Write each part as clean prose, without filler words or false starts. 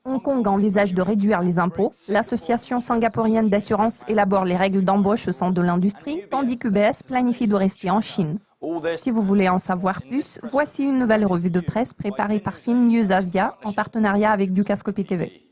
Hong Kong envisage de réduire les impôts. L'association singapourienne d'assurance élabore les règles d'embauche au sein de l'industrie, tandis qu'UBS planifie de rester en Chine. Si vous voulez en savoir plus, voici une nouvelle revue de presse préparée par FinNews Asia en partenariat avec Dukascopy TV.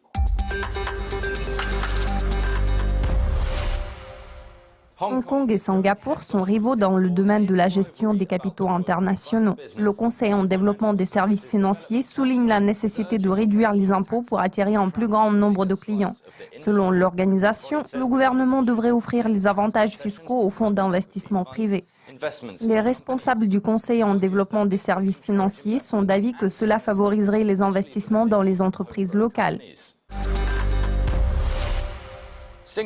Hong Kong et Singapour sont rivaux dans le domaine de la gestion des capitaux internationaux. Le Conseil en développement des services financiers souligne la nécessité de réduire les impôts pour attirer un plus grand nombre de clients. Selon l'organisation, le gouvernement devrait offrir les avantages fiscaux aux fonds d'investissement privés. Les responsables du Conseil en développement des services financiers sont d'avis que cela favoriserait les investissements dans les entreprises locales.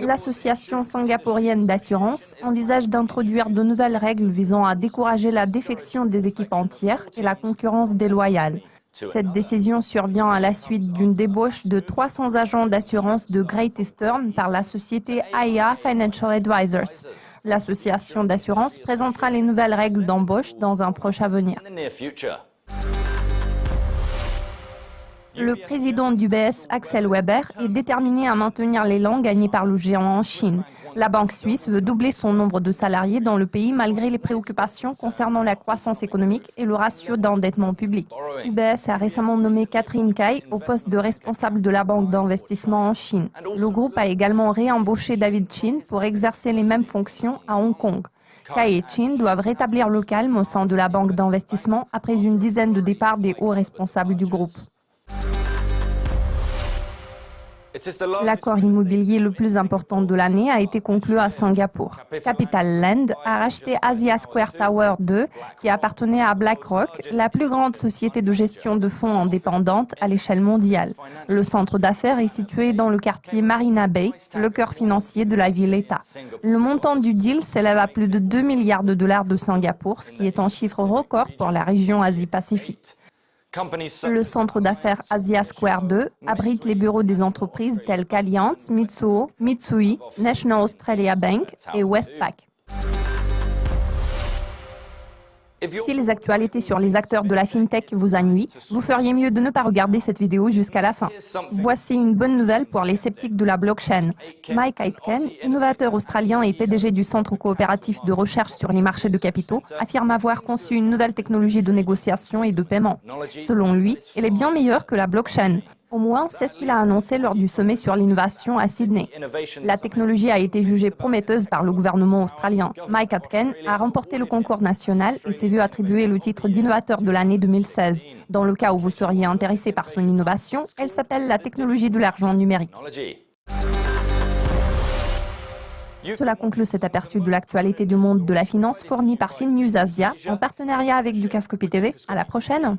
L'association singapourienne d'assurance envisage d'introduire de nouvelles règles visant à décourager la défection des équipes entières et la concurrence déloyale. Cette décision survient à la suite d'une débauche de 300 agents d'assurance de Great Eastern par la société AIA Financial Advisors. L'association d'assurance présentera les nouvelles règles d'embauche dans un proche avenir. Le président d'UBS, Axel Weber, est déterminé à maintenir l'élan gagné par le géant en Chine. La banque suisse veut doubler son nombre de salariés dans le pays malgré les préoccupations concernant la croissance économique et le ratio d'endettement public. UBS a récemment nommé Catherine Cai au poste de responsable de la banque d'investissement en Chine. Le groupe a également réembauché David Chin pour exercer les mêmes fonctions à Hong Kong. Cai et Chin doivent rétablir le calme au sein de la banque d'investissement après une dizaine de départs des hauts responsables du groupe. L'accord immobilier le plus important de l'année a été conclu à Singapour. Capital Land a racheté Asia Square Tower 2, qui appartenait à BlackRock, la plus grande société de gestion de fonds indépendante à l'échelle mondiale. Le centre d'affaires est situé dans le quartier Marina Bay, le cœur financier de la ville-État. Le montant du deal s'élève à plus de 2 milliards de dollars de Singapour, ce qui est un chiffre record pour la région Asie-Pacifique. Le centre d'affaires Asia Square 2 abrite les bureaux des entreprises telles qu'Allianz, Mitsuo, Mitsui, National Australia Bank et Westpac. Si les actualités sur les acteurs de la FinTech vous ennuient, vous feriez mieux de ne pas regarder cette vidéo jusqu'à la fin. Voici une bonne nouvelle pour les sceptiques de la blockchain. Mike Aitken, innovateur australien et PDG du Centre coopératif de recherche sur les marchés de capitaux, affirme avoir conçu une nouvelle technologie de négociation et de paiement. Selon lui, elle est bien meilleure que la blockchain. Au moins, c'est ce qu'il a annoncé lors du sommet sur l'innovation à Sydney. La technologie a été jugée prometteuse par le gouvernement australien. Mike Aitken a remporté le concours national et s'est vu attribuer le titre d'innovateur de l'année 2016. Dans le cas où vous seriez intéressé par son innovation, elle s'appelle la technologie de l'argent numérique. Cela conclut cet aperçu de l'actualité du monde de la finance fourni par FinNews Asia en partenariat avec Dukascopy TV. À la prochaine!